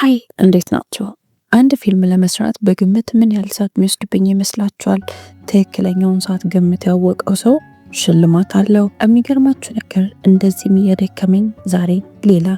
ሀይ እንዴት ናቸው? አንድ ፊልም ለመስራት በግምት ምን ያህል ሰዓት የሚወስድብኝ ይመስላችኋል? ትክክለኛውን ሰዓት ግምት ያወቀው ሰው ሽልማት አለው። የሚገርማችሁ ነገር እንደዚህም እየደከመኝ ዛሬ ሌላ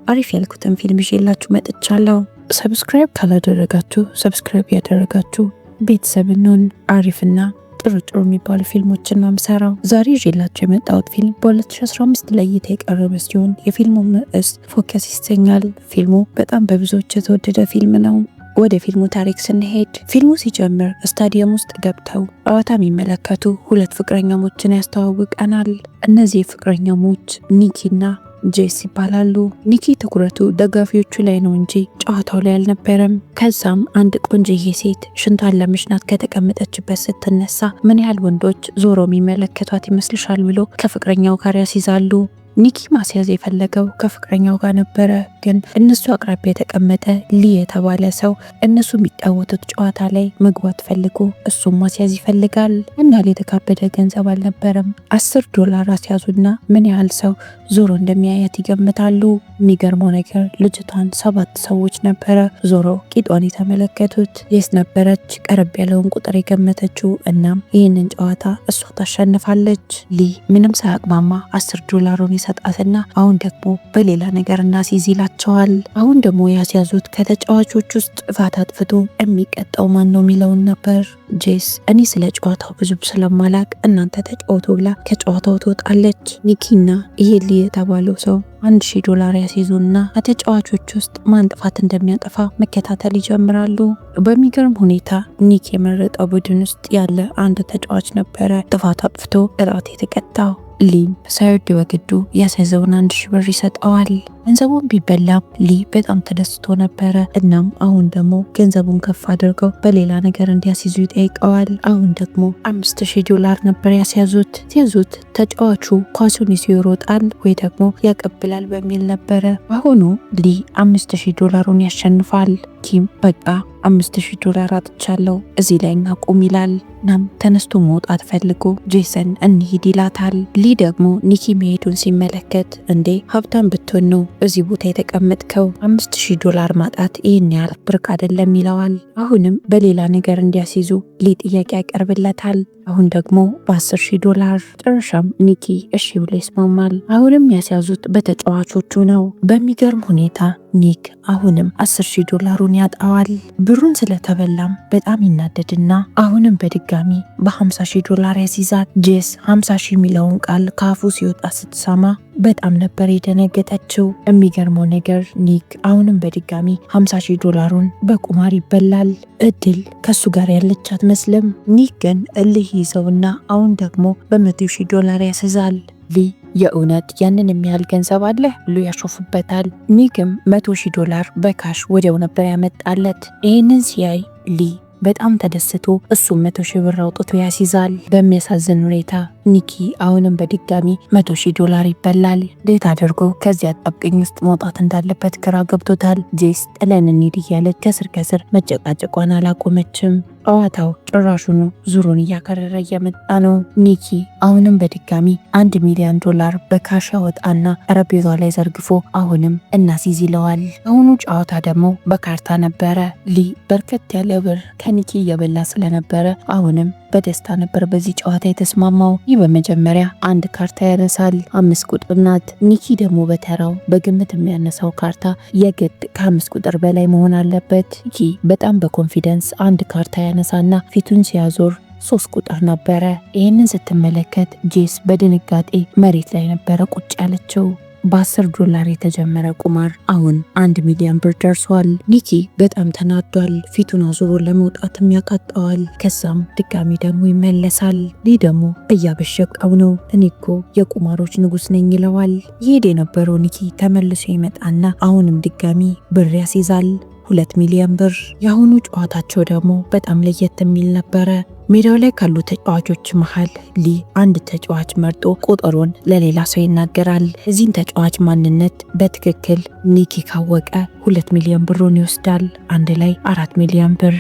አሪፍ ያልኩትን ፊልም ይዤላችሁ መጥቻለሁ። ሰብስክራይብ ካላደረጋችሁ ሰብስክራይብ ያደረጋችሁ ቤተሰብኑን አሪፍና ጥሩ የሚባሉ ፊልሞችን ነው የምሰራው። ዛሬ ይዤላችሁ የመጣሁት ፊልም በ2015 ለእይታ የቀረበ ሲሆን የፊልሙ ርዕስ ፎከስ ይሰኛል። ፊልሙ በጣም በብዙዎች የተወደደ ፊልም ነው። ወደ ፊልሙ ታሪክ ስንሄድ ፊልሙ ሲጀምር ስታዲየም ውስጥ ገብተው ጨዋታ የሚመለከቱ ሁለት ፍቅረኛሞችን ያስተዋውቀናል። እነዚህ ፍቅረኛሞች ኒኪና ጄስ ይባላሉ። ኒኪ ትኩረቱ ደጋፊዎቹ ላይ ነው እንጂ ጨዋታው ላይ አልነበረም። ከዛም አንድ ቆንጅዬ ሴት ሽንቷን ለመሽናት ከተቀመጠችበት ስትነሳ ምን ያህል ወንዶች ዞሮ የሚመለከቷት ይመስልሻል ብሎ ከፍቅረኛው ጋር ያስይዛሉ። ኒኪ ማስያዝ የፈለገው ከፍቅረኛው ጋር ነበረ፣ ግን እነሱ አቅራቢያ የተቀመጠ ሊ የተባለ ሰው እነሱ የሚጫወቱት ጨዋታ ላይ መግባት ፈልጎ እሱም ማስያዝ ይፈልጋል። እና የተካበደ ገንዘብ አልነበረም። $10 አስያዙና ምን ያህል ሰው ዞሮ እንደሚያያት ይገምታሉ። የሚገርመው ነገር ልጅቷን 7 ሰዎች ነበረ ዞሮ ቂጧን የተመለከቱት። የስ ነበረች ቀረብ ያለውን ቁጥር የገመተችው። እናም ይህንን ጨዋታ እሷ ታሸንፋለች። ሊ ምንም ሳያቅማማ $10 ይሰጣትና አሁን ደግሞ በሌላ ነገር እናስይዝ ይላቸዋል። አሁን ደግሞ ያስያዙት ከተጫዋቾች ውስጥ ጥፋት አጥፍቶ የሚቀጣው ማን ነው የሚለውን ነበር። ጄስ እኔ ስለ ጨዋታው ብዙ ስለማላቅ እናንተ ተጫወቱ ብላ ከጨዋታው ትወጣለች። ኒኪና ይሄ ሊ የተባለው ሰው $1000 ያስይዙና ከተጫዋቾች ውስጥ ማን ጥፋት እንደሚያጠፋ መከታተል ይጀምራሉ። በሚገርም ሁኔታ ኒክ የመረጠው ቡድን ውስጥ ያለ አንድ ተጫዋች ነበረ ጥፋት አጥፍቶ ቅጣት የተቀጣው። ሊም ሳይወድ በግዱ ያስያዘውን $1000 ይሰጠዋል። ገንዘቡን ቢበላም ሊ በጣም ተደስቶ ነበረ። እናም አሁን ደግሞ ገንዘቡን ከፍ አድርገው በሌላ ነገር እንዲያስይዙ ይጠይቀዋል። አሁን ደግሞ $5000 ነበር ያስያዙት። ሲያዙት ተጫዋቹ ኳሱን ይዞ ይሮጣል ወይ ደግሞ ያቀብላል በሚል ነበረ። አሁኑ ሊ $5000 ያሸንፋል። ኪም በቃ $5000 አጥቻለሁ እዚህ ላይ እናቁም ይላል። እናም ተነስቶ መውጣት ፈልጎ ጄሰን እንሂድ ይላታል። ሊ ደግሞ ኒኪ መሄዱን ሲመለከት እንዴ ሀብታም ብትሆን ነው እዚህ ቦታ የተቀመጥከው፣ $5000 ማጣት ይህን ያህል ብርቅ አይደለም ይለዋል። አሁንም በሌላ ነገር እንዲያስይዙ ሊ ጥያቄ ያቀርብለታል። አሁን ደግሞ $10000። ጨረሻም ኒኪ እሺ ብሎ ይስማማል። አሁንም ያስያዙት በተጫዋቾቹ ነው። በሚገርም ሁኔታ ኒክ አሁንም $10000 ያጣዋል። ብሩን ስለተበላም በጣም ይናደድና አሁንም በድጋሚ $50000 ያስይዛል። ጄስ 50,000 የሚለውን ቃል ካፉ ሲወጣ ስትሰማ በጣም ነበር የደነገጠችው። የሚገርመው ነገር ኒክ አሁንም በድጋሚ $50,000 በቁማር ይበላል። እድል ከሱ ጋር ያለች አትመስልም። ኒክ ግን እልህ ይዘውና አሁን ደግሞ $100,000 ያስይዛል። ሊ የእውነት ያንን የሚያህል ገንዘብ አለ ብሎ ያሾፍበታል። ኒክም $100,000 በካሽ ወዲያው ነበር ያመጣለት። ይህንን ሲያይ ሊ በጣም ተደስቶ እሱም $100,000 አውጥቶ ያስይዛል። በሚያሳዝን ሁኔታ ኒኪ አሁንም በድጋሚ $100,000 ይበላል። እንዴት አድርጎ ከዚያ አጣብቂኝ ውስጥ መውጣት እንዳለበት ግራ ገብቶታል። ጄስ ጥለን እንሂድ እያለች ከስር መጨቃጨቋን አላቆመችም። ጨዋታው ጭራሹኑ ዙሩን እያከረረ እየመጣ ነው። ኒኪ አሁንም በድጋሚ $1,000,000 በካሽ ያወጣና ጠረጴዛ ላይ ዘርግፎ አሁንም እናስይዝ ይለዋል። አሁኑ ጨዋታ ደግሞ በካርታ ነበረ። ሊ በርከት ያለ ብር ከኒኪ እየበላ ስለነበረ አሁንም በደስታ ነበር በዚህ ጨዋታ የተስማማው። ይህ በመጀመሪያ አንድ ካርታ ያነሳል። 5 ቁጥር ናት። ኒኪ ደግሞ በተራው በግምት የሚያነሳው ካርታ የግድ ከ5 ቁጥር በላይ መሆን አለበት። ኒኪ በጣም በኮንፊደንስ አንድ ካርታ ያነሳና ፊቱን ሲያዞር 3 ቁጥር ነበረ። ይህንን ስትመለከት ጄስ በድንጋጤ መሬት ላይ ነበረ ቁጭ ያለችው። $10 የተጀመረ ቁማር አሁን $1,000,000 ደርሷል። ኒኪ በጣም ተናዷል። ፊቱን አዙሮ ለመውጣትም ያቃጣዋል። ከዛም ድጋሚ ደግሞ ይመለሳል። ሊ ደግሞ እያበሸቀው ነው። እኔ እኮ የቁማሮች ንጉስ ነኝ ይለዋል። ይሄድ የነበረው ኒኪ ተመልሶ ይመጣና አሁንም ድጋሚ ብር ያስይዛል። $2,000,000። የአሁኑ ጨዋታቸው ደግሞ በጣም ለየት የሚል ነበረ። ሜዳው ላይ ካሉ ተጫዋቾች መሃል ሊ አንድ ተጫዋች መርጦ ቁጥሩን ለሌላ ሰው ይናገራል። እዚህን ተጫዋች ማንነት በትክክል ኒኪ ካወቀ 2 ሚሊዮን ብሩን ይወስዳል። አንድ ላይ 4 ሚሊዮን ብር።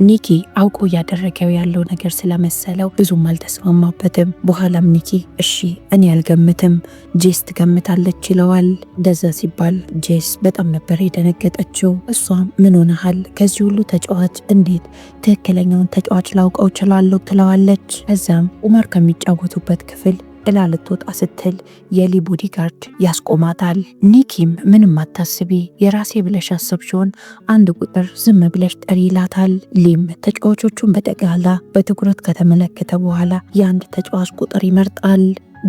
ኒኪ አውቆ እያደረገው ያለው ነገር ስለመሰለው ብዙም አልተስማማበትም። በኋላም ኒኪ እሺ እኔ አልገምትም ጄስ ትገምታለች ይለዋል። እንደዛ ሲባል ጄስ በጣም ነበር የደነገጠችው። እሷም ምን ሆነሃል? ከዚህ ሁሉ ተጫዋች እንዴት ትክክለኛውን ተጫዋች ላውቀው እችላለሁ ትለዋለች። ከዛም ኡመር ከሚጫወቱበት ክፍል ጥላ ልትወጣ ስትል የሊ ቦዲጋርድ ያስቆማታል። ኒኪም ምንም አታስቢ የራሴ ብለሽ አሰብሽውን አንድ ቁጥር ዝም ብለሽ ጠሪ ይላታል። ሊም ተጫዋቾቹን በጠቅላላ በትኩረት ከተመለከተ በኋላ የአንድ ተጫዋች ቁጥር ይመርጣል።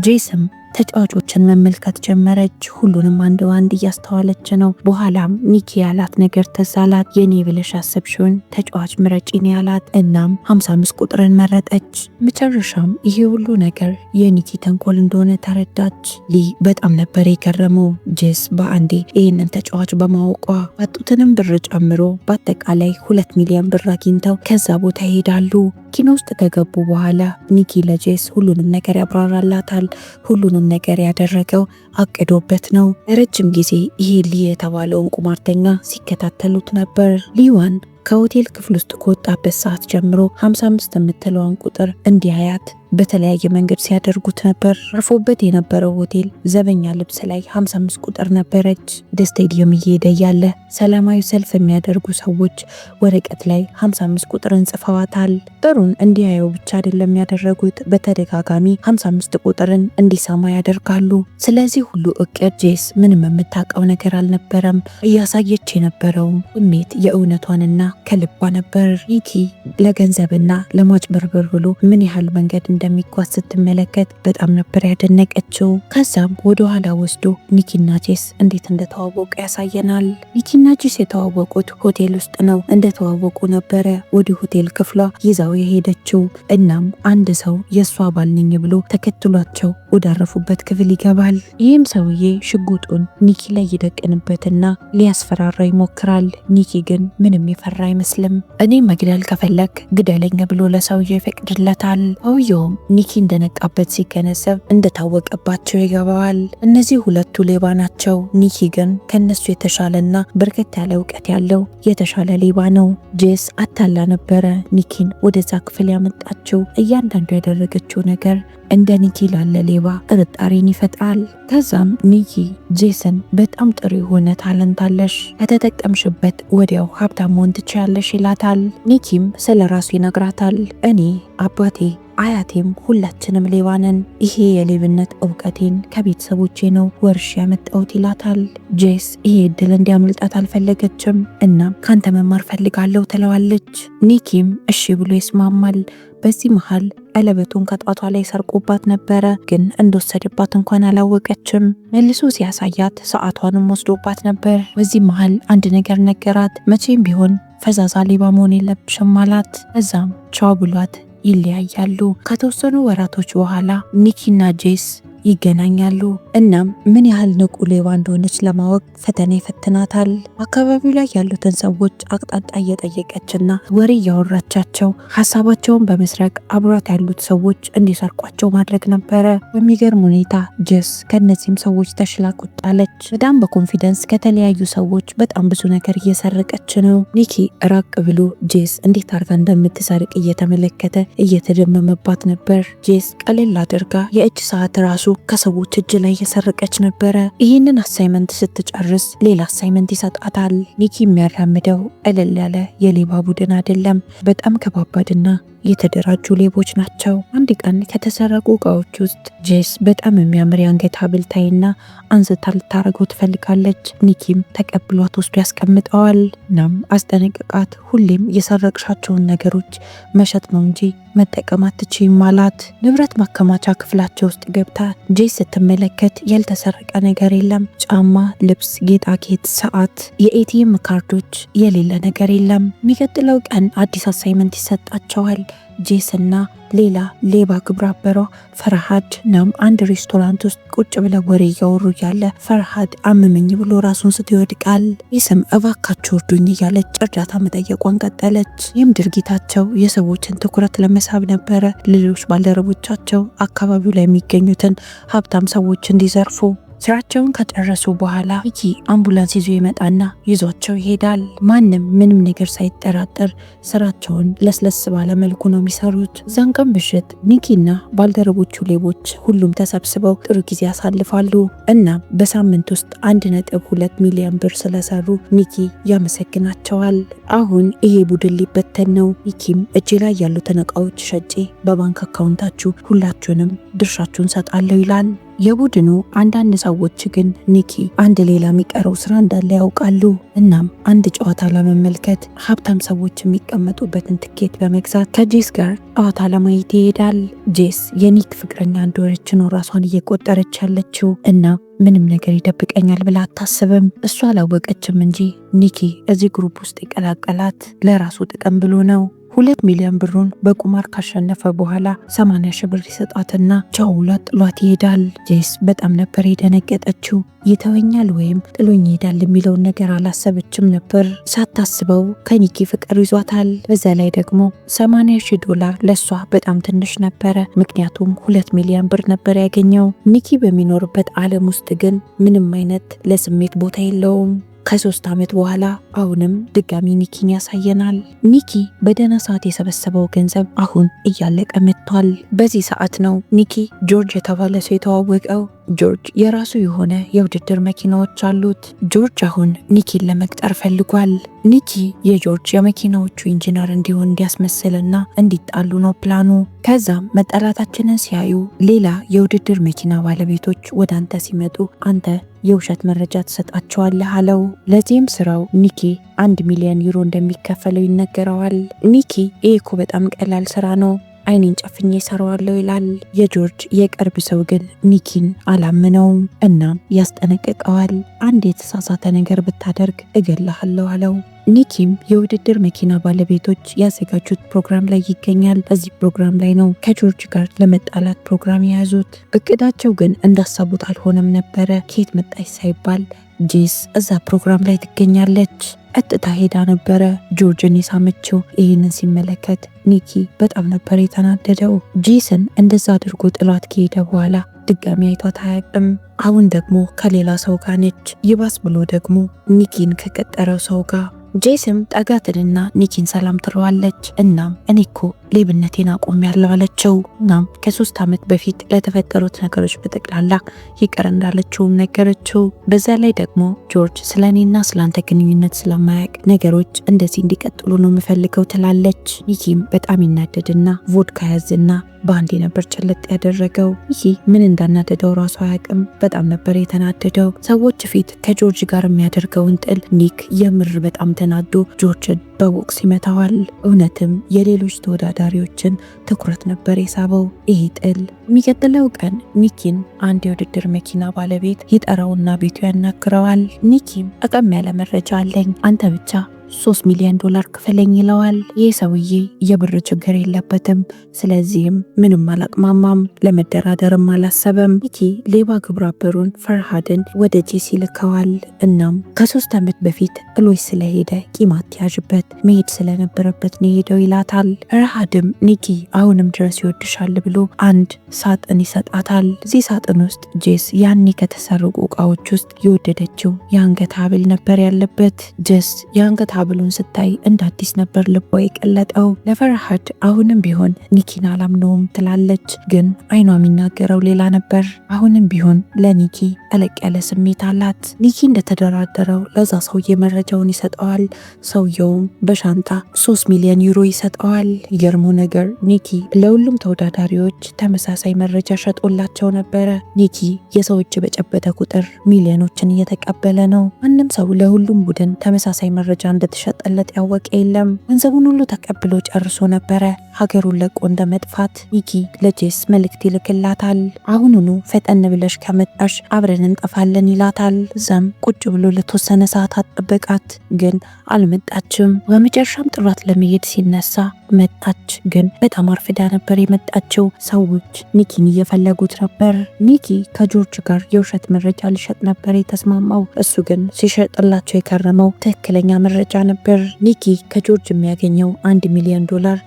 ጄስም ተጫዋቾችን መመልከት ጀመረች። ሁሉንም አንድ ባንድ እያስተዋለች ነው። በኋላም ኒኪ ያላት ነገር ተዛላት። የኔ ብለሽ አሰብሽውን ተጫዋች ምረጪ ነው ያላት። እናም 55 ቁጥርን መረጠች። መጨረሻም ይሄ ሁሉ ነገር የኒኪ ተንኮል እንደሆነ ተረዳች። ሊ በጣም ነበር የገረመው። ጄስ በአንዴ ይህንን ተጫዋች በማወቋ ባጡትንም ብር ጨምሮ በአጠቃላይ 2 ሚሊዮን ብር አግኝተው ከዛ ቦታ ይሄዳሉ። ኪኖ ውስጥ ከገቡ በኋላ ኒኪ ለጄስ ሁሉንም ነገር ያብራራላታል። ሁሉንም ነገር ያደረገው አቅዶበት ነው። ረጅም ጊዜ ይሄ ሊ የተባለውን ቁማርተኛ ሲከታተሉት ነበር። ሊዋን ከሆቴል ክፍል ውስጥ ከወጣበት ሰዓት ጀምሮ 55 የምትለዋን ቁጥር እንዲያያት በተለያየ መንገድ ሲያደርጉት ነበር። አርፎበት የነበረው ሆቴል ዘበኛ ልብስ ላይ 55 ቁጥር ነበረች። ወደ ስቴዲየም እየሄደ ያለ ሰላማዊ ሰልፍ የሚያደርጉ ሰዎች ወረቀት ላይ 55 ቁጥርን ጽፈዋታል። ጥሩን እንዲያየው ብቻ አይደለም ያደረጉት፣ በተደጋጋሚ 55 ቁጥርን እንዲሰማ ያደርጋሉ። ስለዚህ ሁሉ እቅድ ጄስ ምንም የምታውቀው ነገር አልነበረም። እያሳየች የነበረውም ስሜት የእውነቷንና ከልቧ ነበር። ኒኪ ለገንዘብና ለማጭበርበር ብሎ ምን ያህል መንገድ እንደሚጓዝ ስትመለከት በጣም ነበር ያደነቀችው። ከዛም ወደ ኋላ ወስዶ ኒኪና ጄስ እንዴት እንደተዋወቁ ያሳየናል። ኒኪና ጄስ የተዋወቁት ሆቴል ውስጥ ነው። እንደተዋወቁ ነበረ ወደ ሆቴል ክፍሏ ይዛው የሄደችው። እናም አንድ ሰው የእሷ አባል ነኝ ብሎ ተከትሏቸው ወዳረፉበት ክፍል ይገባል። ይህም ሰውዬ ሽጉጡን ኒኪ ላይ ይደቅንበትና ሊያስፈራራ ይሞክራል። ኒኪ ግን ምንም የፈራ አይመስልም። እኔ መግደል ከፈለክ ግደለኝ ብሎ ለሰውዬው ይፈቅድለታል። ሰውየውም ኒኪ እንደነቃበት ሲገነዘብ እንደታወቀባቸው ይገባዋል። እነዚህ ሁለቱ ሌባ ናቸው። ኒኪ ግን ከነሱ የተሻለና በርከት ያለ እውቀት ያለው የተሻለ ሌባ ነው። ጄስ አታላ ነበረ ኒኪን ወደዛ ክፍል ያመጣችው። እያንዳንዱ ያደረገችው ነገር እንደ ኒኪ ላለ ሌባ ጥርጣሬን ይፈጥራል። ከዛም ኒኪ ጄስን በጣም ጥሩ የሆነ ታለንት አለሽ፣ ከተጠቀምሽበት ወዲያው ሀብታም መሆን ትችያለሽ ይላታል። ኒኪም ስለ ራሱ ይነግራታል። እኔ አባቴ አያቴም ሁላችንም ሌባ ነን። ይሄ የሌብነት እውቀቴን ከቤተሰቦቼ ነው ወርሽ ያመጣሁት ይላታል። ጄስ ይሄ እድል እንዲያመልጣት አልፈለገችም። እናም ካንተ መማር ፈልጋለሁ ትለዋለች። ኒኪም እሺ ብሎ ይስማማል። በዚህ መሃል ቀለበቱን ከጣቷ ላይ ሰርቆባት ነበረ፣ ግን እንደወሰደባት እንኳን አላወቀችም። መልሶ ሲያሳያት ሰዓቷንም ወስዶባት ነበር። በዚህ መሃል አንድ ነገር ነገራት። መቼም ቢሆን ፈዛዛ ሌባ መሆን የለብሽም አላት። እዛም ቻው ብሏት ይለያያሉ። ከተወሰኑ ወራቶች በኋላ ኒኪና ጄስ ይገናኛሉ። እናም ምን ያህል ንቁ ሌባ እንደሆነች ለማወቅ ፈተና ይፈትናታል። አካባቢው ላይ ያሉትን ሰዎች አቅጣጫ እየጠየቀችና ወሬ እያወራቻቸው ሀሳባቸውን በመስረቅ አብሯት ያሉት ሰዎች እንዲሰርቋቸው ማድረግ ነበረ። በሚገርም ሁኔታ ጄስ ከነዚህም ሰዎች ተሽላ ቁጣለች። በጣም በኮንፊደንስ ከተለያዩ ሰዎች በጣም ብዙ ነገር እየሰረቀች ነው። ኒኪ ራቅ ብሎ ጄስ እንዴት አርጋ እንደምትሰርቅ እየተመለከተ እየተደመመባት ነበር። ጄስ ቀለል አድርጋ የእጅ ሰዓት ራሱ ከሰዎች እጅ ላይ እየሰረቀች ነበረ። ይህንን አሳይመንት ስትጨርስ ሌላ አሳይመንት ይሰጣታል። ኒኪ የሚያራምደው ቀለል ያለ የሌባ ቡድን አይደለም፣ በጣም ከባባድና የተደራጁ ሌቦች ናቸው። አንድ ቀን ከተሰረቁ እቃዎች ውስጥ ጄስ በጣም የሚያምር የአንገት ሐብል ታይና አንስታ ልታረገው ትፈልጋለች። ኒኪም ተቀብሏት ወስዶ ያስቀምጠዋል። እናም አስጠነቅቃት፣ ሁሌም የሰረቅሻቸውን ነገሮች መሸጥ ነው እንጂ መጠቀም አትችይም አላት። ንብረት ማከማቻ ክፍላቸው ውስጥ ገብታ ጄስ ስትመለከት ያልተሰረቀ ነገር የለም። ጫማ፣ ልብስ፣ ጌጣጌጥ፣ ሰዓት፣ የኤቲኤም ካርዶች፣ የሌለ ነገር የለም። የሚቀጥለው ቀን አዲስ አሳይመንት ይሰጣቸዋል። ጄስና ሌላ ሌባ ግብረ አበሯ ፈርሃድ ናም አንድ ሬስቶራንት ውስጥ ቁጭ ብለው ወሬ እያወሩ ያለ ፈርሃድ አመመኝ ብሎ ራሱን ስቶ ይወድቃል። ጄስም እባካችሁ እርዱኝ እያለች እርዳታ መጠየቋን ቀጠለች። ይህም ድርጊታቸው የሰዎችን ትኩረት ለመሳብ ነበረ። ሌሎች ባልደረቦቻቸው አካባቢው ላይ የሚገኙትን ሀብታም ሰዎች እንዲዘርፉ ስራቸውን ከጨረሱ በኋላ ኒኪ አምቡላንስ ይዞ ይመጣና ይዟቸው ይሄዳል። ማንም ምንም ነገር ሳይጠራጠር ስራቸውን ለስለስ ባለ መልኩ ነው የሚሰሩት። እዛን ቀን ምሽት ኒኪና ባልደረቦቹ ሌቦች ሁሉም ተሰብስበው ጥሩ ጊዜ ያሳልፋሉ። እናም በሳምንት ውስጥ 1.2 ሚሊዮን ብር ስለሰሩ ኒኪ ያመሰግናቸዋል። አሁን ይሄ ቡድን ሊበተን ነው። ኒኪም እጄ ላይ ያሉትን እቃዎች ሸጬ በባንክ አካውንታችሁ ሁላችሁንም ድርሻችሁን ሰጣለሁ ይላል። የቡድኑ አንዳንድ ሰዎች ግን ኒኪ አንድ ሌላ የሚቀረው ስራ እንዳለ ያውቃሉ። እናም አንድ ጨዋታ ለመመልከት ሀብታም ሰዎች የሚቀመጡበትን ትኬት በመግዛት ከጄስ ጋር ጨዋታ ለማየት ይሄዳል። ጄስ የኒክ ፍቅረኛ እንደሆነች ነው ራሷን እየቆጠረች ያለችው እና ምንም ነገር ይደብቀኛል ብላ አታስብም። እሷ አላወቀችም እንጂ ኒኪ እዚህ ግሩፕ ውስጥ የቀላቀላት ለራሱ ጥቅም ብሎ ነው። 2 ሚሊዮን ብሩን በቁማር ካሸነፈ በኋላ 80 ሺህ ብር ይሰጣትና ቻው ጥሏት ይሄዳል። ጄስ በጣም ነበር የደነገጠችው። ይተወኛል ወይም ጥሎኝ ይሄዳል የሚለውን ነገር አላሰበችም ነበር። ሳታስበው ከኒኪ ፍቅር ይዟታል። በዛ ላይ ደግሞ 80 ሺህ ዶላር ለሷ በጣም ትንሽ ነበረ፣ ምክንያቱም 2 ሚሊዮን ብር ነበር ያገኘው። ኒኪ በሚኖርበት ዓለም ውስጥ ግን ምንም አይነት ለስሜት ቦታ የለውም። ከ3 ዓመት በኋላ አሁንም ድጋሚ ኒኪን ያሳየናል። ኒኪ በደህና ሰዓት የሰበሰበው ገንዘብ አሁን እያለቀ መጥቷል። በዚህ ሰዓት ነው ኒኪ ጆርጅ የተባለ ሰው የተዋወቀው። ጆርጅ የራሱ የሆነ የውድድር መኪናዎች አሉት። ጆርጅ አሁን ኒኪን ለመቅጠር ፈልጓል። ኒኪ የጆርጅ የመኪናዎቹ ኢንጂነር እንዲሆን እንዲያስመስልና እንዲጣሉ ነው ፕላኑ። ከዛም መጠላታችንን ሲያዩ ሌላ የውድድር መኪና ባለቤቶች ወደ አንተ ሲመጡ አንተ የውሸት መረጃ ትሰጣቸዋለህ አለው። ለዚህም ስራው ኒኪ 1 ሚሊዮን ዩሮ እንደሚከፈለው ይነገረዋል። ኒኪ ይሄ እኮ በጣም ቀላል ስራ ነው፣ አይኔን ጨፍኜ ሰራዋለሁ ይላል። የጆርጅ የቅርብ ሰው ግን ኒኪን አላምነውም እና ያስጠነቅቀዋል። አንድ የተሳሳተ ነገር ብታደርግ እገልሃለሁ አለው። ኒኪም የውድድር መኪና ባለቤቶች ያዘጋጁት ፕሮግራም ላይ ይገኛል። በዚህ ፕሮግራም ላይ ነው ከጆርጅ ጋር ለመጣላት ፕሮግራም የያዙት። እቅዳቸው ግን እንዳሰቡት አልሆነም ነበረ። ከየት መጣች ሳይባል ጄስ እዛ ፕሮግራም ላይ ትገኛለች። ቀጥታ ሄዳ ነበረ ጆርጅን የሳመችው። ይህንን ሲመለከት ኒኪ በጣም ነበር የተናደደው። ጄስን እንደዛ አድርጎ ጥሏት ከሄደ በኋላ ድጋሚ አይቷት አያውቅም። አሁን ደግሞ ከሌላ ሰው ጋር ነች። ይባስ ብሎ ደግሞ ኒኪን ከቀጠረው ሰው ጋር። ጄስም ጠጋትንና ኒኪን ሰላም ትለዋለች። እናም እኔ እኮ ሌብነቴን አቆሚያለሁ አለችው። እናም ከ3 ዓመት በፊት ለተፈጠሩት ነገሮች በጠቅላላ ይቅር እንዳለችውም ነገረችው። በዛ ላይ ደግሞ ጆርጅ ስለኔና ስላንተ ግንኙነት ስለማያውቅ ነገሮች እንደዚህ እንዲቀጥሉ ነው የምፈልገው ትላለች። ኒኪም በጣም ይናደድና ቮድካ ያዝና በአንዴ ነበር ጨለጥ ያደረገው። ይህ ምን እንዳናደደው ራሱ አያውቅም። በጣም ነበር የተናደደው። ሰዎች ፊት ከጆርጅ ጋር የሚያደርገውን ጥል ኒክ የምር በጣም ተናዶ ጆርጅን በቦክስ ይመታዋል። እውነትም የሌሎች ተወዳዳሪዎችን ትኩረት ነበር የሳበው ይህ ጥል። የሚቀጥለው ቀን ኒኪን አንድ የውድድር መኪና ባለቤት ይጠራውና ቤቱ ያናግረዋል። ኒኪም አቀም ያለ መረጃ አለኝ፣ አንተ ብቻ 3 ሚሊዮን ዶላር ክፈለኝ ይለዋል። ይህ ሰውዬ የብር ችግር የለበትም፣ ስለዚህም ምንም አላቅማማም፣ ለመደራደርም አላሰበም። ኒኪ ሌባ ግብረ አበሩን ፈርሃድን ወደ ጄስ ይልከዋል። እናም ከ3 ዓመት በፊት ጥሎሽ ስለሄደ ቂም አትያዥበት፣ መሄድ ስለነበረበት ነው ሄደው ይላታል። ፈርሃድም ኒኪ አሁንም ድረስ ይወድሻል ብሎ አንድ ሳጥን ይሰጣታል። እዚህ ሳጥን ውስጥ ጄስ ያኔ ከተሰረቁ እቃዎች ውስጥ የወደደችው የአንገት ሀብል ነበር ያለበት። ጄስ የአንገት ሀብሉን ስታይ እንደ አዲስ ነበር ልቧ የቀለጠው። ለፈርሃድ አሁንም ቢሆን ኒኪን አላምነውም ትላለች፣ ግን አይኗ የሚናገረው ሌላ ነበር። አሁንም ቢሆን ለኒኪ ጠለቅ ያለ ስሜት አላት። ኒኪ እንደተደራደረው ለዛ ሰውዬ መረጃውን ይሰጠዋል። ሰውየውም በሻንጣ 3 ሚሊዮን ዩሮ ይሰጠዋል። ይገርሙ ነገር ኒኪ ለሁሉም ተወዳዳሪዎች ተመሳሳይ መረጃ ሸጦላቸው ነበረ። ኒኪ የሰው እጅ በጨበጠ ቁጥር ሚሊዮኖችን እየተቀበለ ነው። ማንም ሰው ለሁሉም ቡድን ተመሳሳይ መረጃ እንደተሸጠለት ያወቀ የለም። ገንዘቡን ሁሉ ተቀብሎ ጨርሶ ነበረ ሀገሩን ለቆ እንደመጥፋት። ኒኪ ለጄስ መልእክት ይልክላታል። አሁኑኑ ፈጠን ብለሽ ከመጣሽ አብረን እንጠፋለን ይላታል። እዛም ቁጭ ብሎ ለተወሰነ ሰዓታት ጠበቃት፣ ግን አልመጣችም። በመጨረሻም ጥራት ለመሄድ ሲነሳ መጣች፣ ግን በጣም አርፍዳ ነበር የመጣችው። ሰዎች ኒኪን እየፈለጉት ነበር። ኒኪ ከጆርጅ ጋር የውሸት መረጃ ሊሸጥ ነበር የተስማማው። እሱ ግን ሲሸጥላቸው የከረመው ትክክለኛ መረጃ ነበር። ኒኪ ከጆርጅ የሚያገኘው $1 ሚሊዮን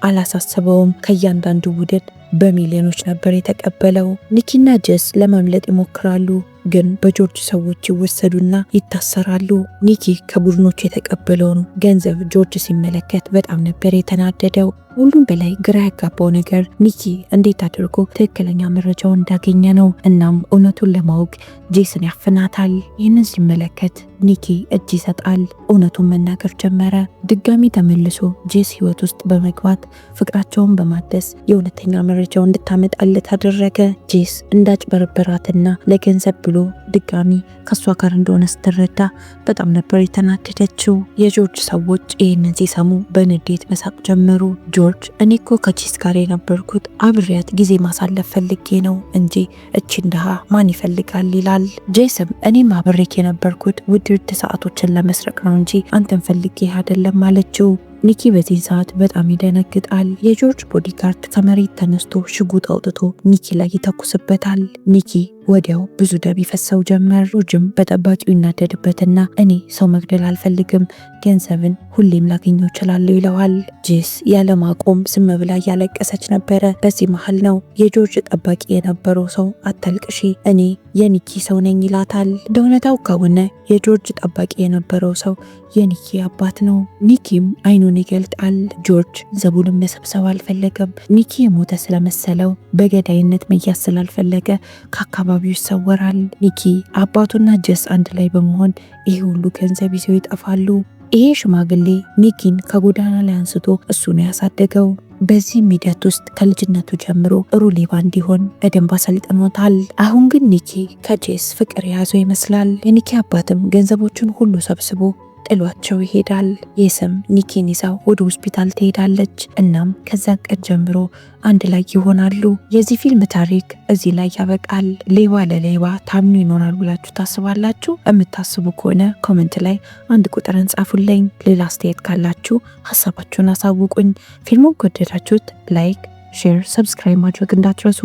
አላሳሰበውም። ከእያንዳንዱ ቡድን በሚሊዮኖች ነበር የተቀበለው። ኒኪና ጄስ ለማምለጥ ይሞክራሉ፣ ግን በጆርጅ ሰዎች ይወሰዱና ይታሰራሉ። ኒኪ ከቡድኖቹ የተቀበለውን ገንዘብ ጆርጅ ሲመለከት በጣም ነበር የተናደደው። ሁሉም በላይ ግራ ያጋባው ነገር ኒኪ እንዴት አድርጎ ትክክለኛ መረጃው እንዳገኘ ነው። እናም እውነቱን ለማወቅ ጄስን ያፍናታል። ይህንን ሲመለከት ኒኪ እጅ ይሰጣል። እውነቱን መናገር ጀመረ። ድጋሚ ተመልሶ ጄስ ህይወት ውስጥ በመግባት ፍቅራቸውን በማደስ የእውነተኛ መረጃው እንድታመጣለት አደረገ። ጄስ እንዳጭበረበራትና ለገንዘብ ብሎ ድጋሚ ከሷ ጋር እንደሆነ ስትረዳ በጣም ነበር የተናደደችው። የጆርጅ ሰዎች ይህንን ሲሰሙ በንዴት መሳቅ ጀመሩ። ጆርጅ እኔ እኮ ከጄስ ጋር የነበርኩት አብሬያት ጊዜ ማሳለፍ ፈልጌ ነው እንጂ እቺን ድሃ ማን ይፈልጋል ይላል። ጄስም እኔም አብሬክ የነበርኩት ውድ ሰዓቶችን ለመስረቅ ነው እንጂ አንተን ፈልጌ አይደለም አለችው። ኒኪ በዚህ ሰዓት በጣም ይደነግጣል። የጆርጅ ቦዲጋርድ ከመሬት ተነስቶ ሽጉጥ አውጥቶ ኒኪ ላይ ይተኩስበታል። ኒኪ ወዲያው ብዙ ደም ይፈሰው ጀመር። ጆርጅም በጠባቂው ይናደድበትና እኔ ሰው መግደል አልፈልግም፣ ገንዘብን ሁሌም ላገኘው እችላለሁ ይለዋል። ጄስ ያለማቆም ዝም ብላ እያለቀሰች ነበረ። በዚህ መሃል ነው የጆርጅ ጠባቂ የነበረው ሰው አታልቅሺ፣ እኔ የኒኪ ሰው ነኝ ይላታል። እንደእውነታው ከሆነ የጆርጅ ጠባቂ የነበረው ሰው የኒኪ አባት ነው። ኒኪም አይኑን ይገልጣል። ጆርጅ ገንዘቡንም መሰብሰብ አልፈለገም። ኒኪ የሞተ ስለመሰለው በገዳይነት መያዝ ስላልፈለገ ከአካባቢው ይሰወራል። ኒኪ አባቱና ጄስ አንድ ላይ በመሆን ይህ ሁሉ ገንዘብ ይዘው ይጠፋሉ። ይሄ ሽማግሌ ኒኪን ከጎዳና ላይ አንስቶ እሱ ነው ያሳደገው። በዚህም ሂደት ውስጥ ከልጅነቱ ጀምሮ ጥሩ ሌባ እንዲሆን በደንብ አሰልጥኖታል። አሁን ግን ኒኪ ከጄስ ፍቅር የያዘው ይመስላል። የኒኪ አባትም ገንዘቦቹን ሁሉ ሰብስቦ ጥሏቸው ይሄዳል። የስም ኒኪን ይዛው ወደ ሆስፒታል ትሄዳለች። እናም ከዛ ቀን ጀምሮ አንድ ላይ ይሆናሉ። የዚህ ፊልም ታሪክ እዚህ ላይ ያበቃል። ሌባ ለሌባ ታምኑ ይኖራል ብላችሁ ታስባላችሁ? የምታስቡ ከሆነ ኮሜንት ላይ አንድ ቁጥር እንጻፉልኝ። ሌላ አስተያየት ካላችሁ ሀሳባችሁን አሳውቁኝ። ፊልሙን ከወደዳችሁት ላይክ፣ ሼር፣ ሰብስክራይብ ማድረግ እንዳትረሱ።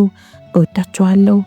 እወዳችኋለሁ።